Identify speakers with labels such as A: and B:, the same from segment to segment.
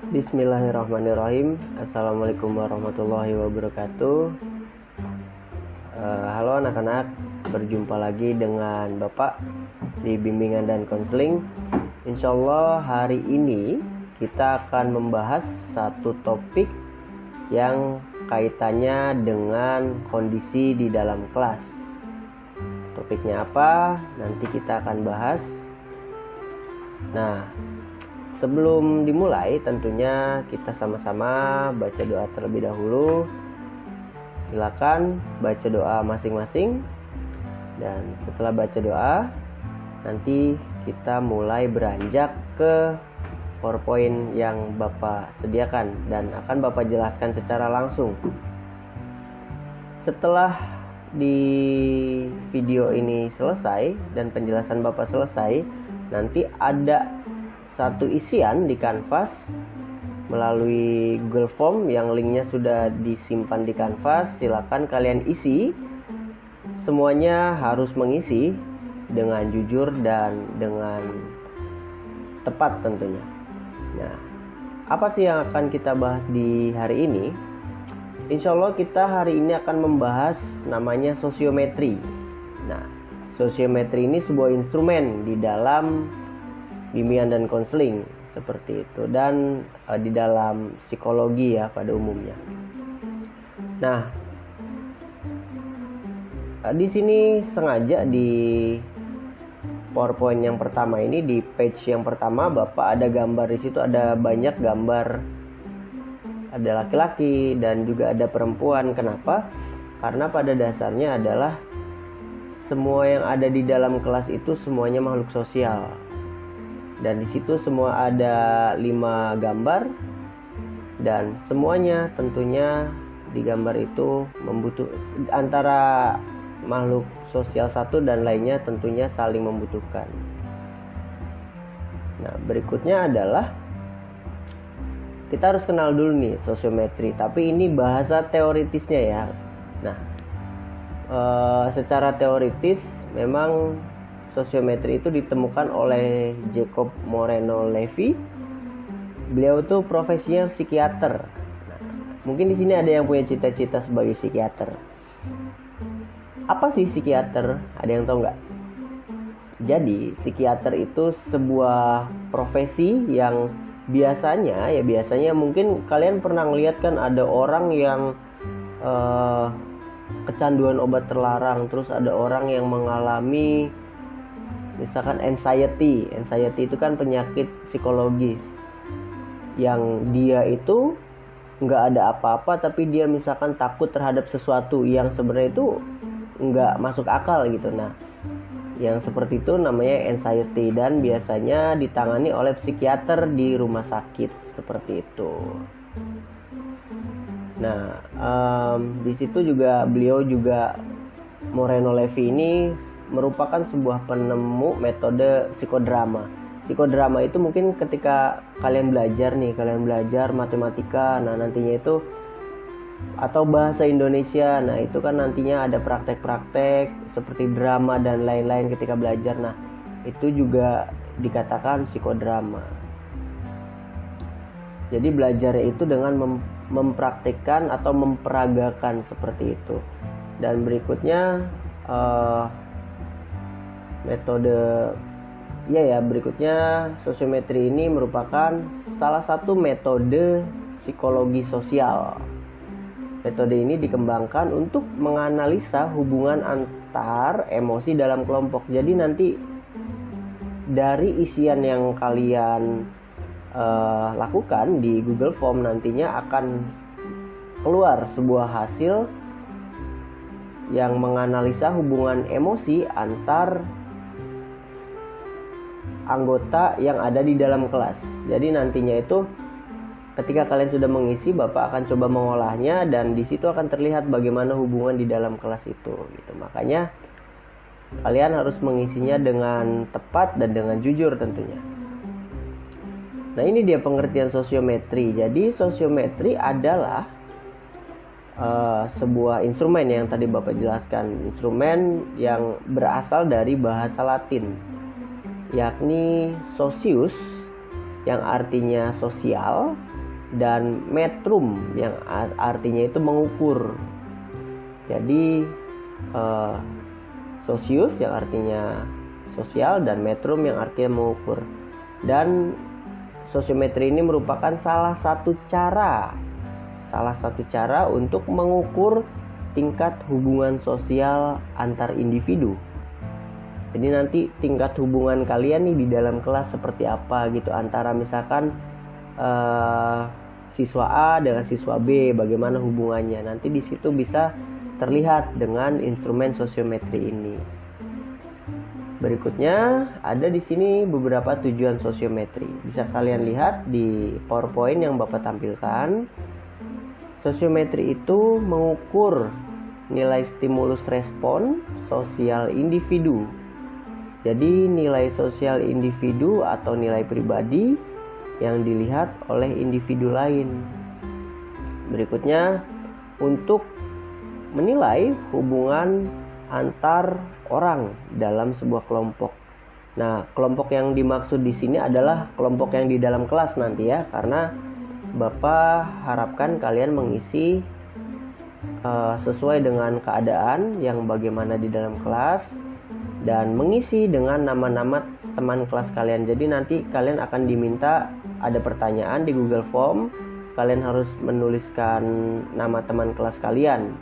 A: Bismillahirrahmanirrahim. Assalamualaikum warahmatullahi wabarakatuh. Halo anak-anak, berjumpa lagi dengan Bapak di bimbingan dan konseling. Insya Allah hari ini kita akan membahas satu topik yang kaitannya dengan kondisi di dalam kelas. Topiknya apa? Nanti kita akan bahas. Nah, sebelum dimulai tentunya kita sama-sama baca doa terlebih dahulu. Silakan baca doa masing-masing. Dan setelah baca doa, nanti kita mulai beranjak ke PowerPoint yang Bapak sediakan dan akan Bapak jelaskan secara langsung. Setelah di video ini selesai dan penjelasan Bapak selesai, nanti ada satu isian di kanvas melalui Google Form yang linknya sudah disimpan di kanvas. Silakan kalian isi. Semuanya harus mengisi dengan jujur dan dengan tepat tentunya. Nah, apa sih yang akan kita bahas di hari ini? Insya Allah kita hari ini akan membahas namanya sosiometri. Nah, sosiometri ini sebuah instrumen di dalam bimbingan dan konseling seperti itu, dan di dalam psikologi ya pada umumnya. Nah, di sini sengaja di PowerPoint yang pertama ini, di page yang pertama Bapak ada gambar, di situ ada banyak gambar. Ada laki-laki dan juga ada perempuan. Kenapa? Karena pada dasarnya adalah semua yang ada di dalam kelas itu semuanya makhluk sosial. Dan di situ semua ada 5 gambar, dan semuanya tentunya di gambar itu antara makhluk sosial satu dan lainnya tentunya saling membutuhkan. Nah, berikutnya adalah kita harus kenal dulu nih sosiometri, tapi ini bahasa teoritisnya ya. Nah, secara teoritis memang sosiometri itu ditemukan oleh Jacob Moreno Levy. Beliau tuh profesinya psikiater. Nah, mungkin di sini ada yang punya cita-cita sebagai psikiater. Apa sih psikiater? Ada yang tahu nggak? Jadi psikiater itu sebuah profesi yang biasanya mungkin kalian pernah lihat kan, ada orang yang kecanduan obat terlarang, terus ada orang yang mengalami misalkan anxiety itu kan penyakit psikologis yang dia itu nggak ada apa-apa, tapi dia misalkan takut terhadap sesuatu yang sebenarnya itu nggak masuk akal gitu. Nah, yang seperti itu namanya anxiety dan biasanya ditangani oleh psikiater di rumah sakit seperti itu. Nah, di situ juga beliau juga Moreno Levy ini merupakan sebuah penemu metode psikodrama. Psikodrama itu mungkin ketika kalian belajar matematika, nah nantinya itu atau bahasa Indonesia, nah itu kan nantinya ada praktek-praktek seperti drama dan lain-lain ketika belajar. Nah, itu juga dikatakan psikodrama. Jadi belajarnya itu dengan mempraktikkan atau memperagakan seperti itu. Dan berikutnya berikutnya sosiometri ini merupakan salah satu metode psikologi sosial. Metode ini dikembangkan untuk menganalisa hubungan antar emosi dalam kelompok. Jadi nanti dari isian yang kalian lakukan di Google Form nantinya akan keluar sebuah hasil yang menganalisa hubungan emosi antar anggota yang ada di dalam kelas. Jadi nantinya itu ketika kalian sudah mengisi, Bapak akan coba mengolahnya dan di situ akan terlihat bagaimana hubungan di dalam kelas itu gitu. Makanya kalian harus mengisinya dengan tepat dan dengan jujur tentunya. Nah, ini dia pengertian sosiometri. Jadi sosiometri adalah sebuah instrumen yang tadi Bapak jelaskan, instrumen yang berasal dari bahasa Latin, yakni socius yang artinya sosial dan metrum yang artinya itu mengukur. Jadi sosius yang artinya sosial dan metrum yang artinya mengukur. Dan sosiometri ini merupakan salah satu cara untuk mengukur tingkat hubungan sosial antar individu. Jadi nanti tingkat hubungan kalian nih di dalam kelas seperti apa gitu, antara misalkan siswa A dengan siswa B, bagaimana hubungannya. Nanti di situ bisa terlihat dengan instrumen sosiometri ini. Berikutnya ada di sini beberapa tujuan sosiometri. Bisa kalian lihat di PowerPoint yang Bapak tampilkan. Sosiometri itu mengukur nilai stimulus respon sosial individu. Jadi nilai sosial individu atau nilai pribadi yang dilihat oleh individu lain. Berikutnya, untuk menilai hubungan antar orang dalam sebuah kelompok. Nah, kelompok yang dimaksud di sini adalah kelompok yang di dalam kelas nanti ya, karena Bapak harapkan kalian mengisi sesuai dengan keadaan yang bagaimana di dalam kelas dan mengisi dengan nama-nama teman kelas kalian. Jadi nanti kalian akan diminta ada pertanyaan di Google Form. Kalian harus menuliskan nama teman kelas kalian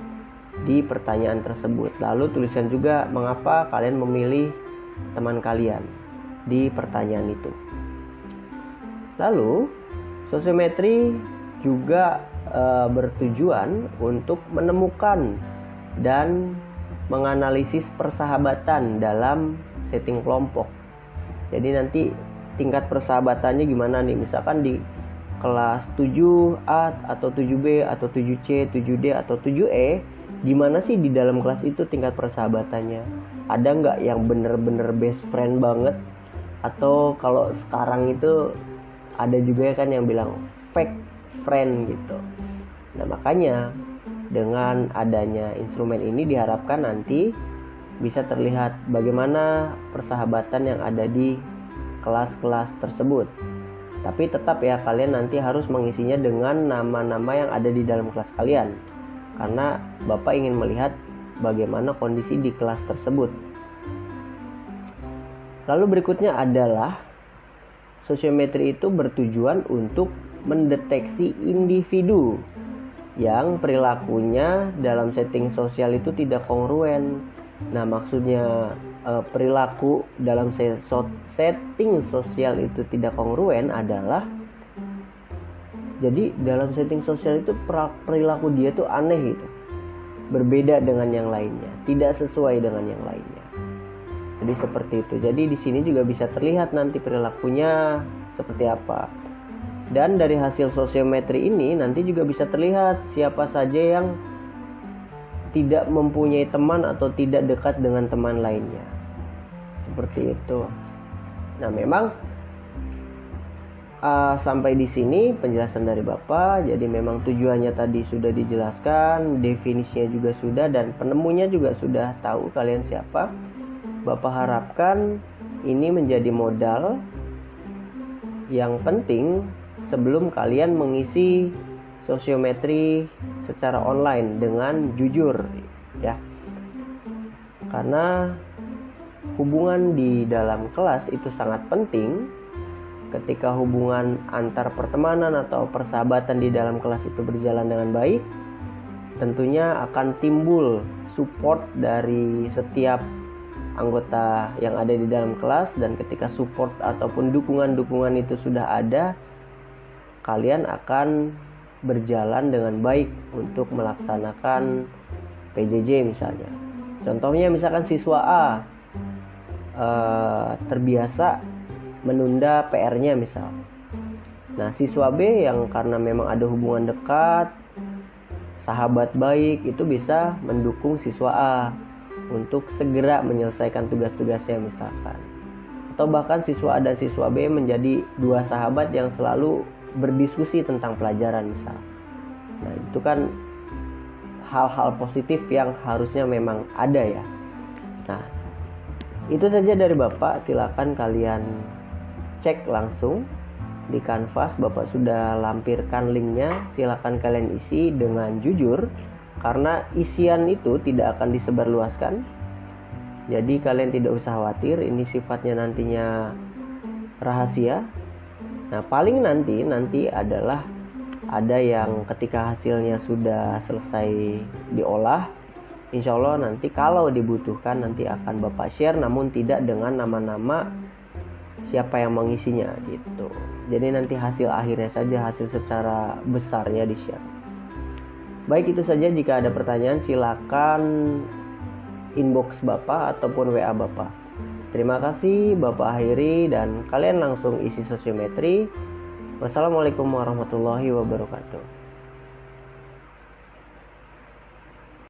A: di pertanyaan tersebut. Lalu tuliskan juga mengapa kalian memilih teman kalian di pertanyaan itu. Lalu sosiometri juga bertujuan untuk menemukan dan menganalisis persahabatan dalam setting kelompok. Jadi nanti tingkat persahabatannya gimana nih, misalkan di kelas 7A atau 7B atau 7C, 7D atau 7E, gimana sih di dalam kelas itu tingkat persahabatannya? Ada nggak yang bener-bener best friend banget? Atau kalau sekarang itu ada juga kan yang bilang fake friend gitu. Nah makanya dengan adanya instrumen ini diharapkan nanti bisa terlihat bagaimana persahabatan yang ada di kelas-kelas tersebut. Tapi tetap ya kalian nanti harus mengisinya dengan nama-nama yang ada di dalam kelas kalian, karena Bapak ingin melihat bagaimana kondisi di kelas tersebut. Lalu berikutnya adalah sosiometri itu bertujuan untuk mendeteksi individu yang perilakunya dalam setting sosial itu tidak kongruen. Nah maksudnya perilaku dalam setting sosial itu tidak kongruen adalah, jadi dalam setting sosial itu perilaku dia tuh aneh gitu, berbeda dengan yang lainnya, tidak sesuai dengan yang lainnya. Jadi seperti itu. Jadi di sini juga bisa terlihat nanti perilakunya seperti apa. Dan dari hasil sosiometri ini nanti juga bisa terlihat siapa saja yang tidak mempunyai teman atau tidak dekat dengan teman lainnya. Seperti itu. Nah, memang sampai di sini penjelasan dari Bapak. Jadi memang tujuannya tadi sudah dijelaskan, definisinya juga sudah, dan penemunya juga sudah tahu kalian siapa. Bapak harapkan ini menjadi modal yang penting sebelum kalian mengisi sosiometri secara online dengan jujur ya. Karena hubungan di dalam kelas itu sangat penting. Ketika hubungan antar pertemanan atau persahabatan di dalam kelas itu berjalan dengan baik, tentunya akan timbul support dari setiap anggota yang ada di dalam kelas. Dan ketika support ataupun dukungan-dukungan itu sudah ada, kalian akan berjalan dengan baik untuk melaksanakan PJJ misalnya. Contohnya misalkan siswa A terbiasa menunda PR-nya misal. Nah siswa B yang karena memang ada hubungan dekat, sahabat baik, itu bisa mendukung siswa A untuk segera menyelesaikan tugas-tugasnya misalkan. Atau bahkan siswa A dan siswa B menjadi dua sahabat yang selalu berdiskusi tentang pelajaran misal. Nah itu kan hal-hal positif yang harusnya memang ada ya. Nah itu saja dari Bapak, silakan kalian cek langsung di kanvas Bapak sudah lampirkan linknya. Silakan kalian isi dengan jujur, karena isian itu tidak akan disebarluaskan. Jadi kalian tidak usah khawatir, ini sifatnya nantinya rahasia. Nah, paling nanti adalah ada yang ketika hasilnya sudah selesai diolah, insya Allah nanti kalau dibutuhkan nanti akan Bapak share, namun tidak dengan nama-nama siapa yang mengisinya gitu. Jadi nanti hasil akhirnya saja, hasil secara besarnya di-share. Baik, itu saja. Jika ada pertanyaan silakan inbox Bapak ataupun WA Bapak. Terima kasih, Bapak akhiri dan kalian langsung isi sosiometri. Wassalamualaikum warahmatullahi wabarakatuh.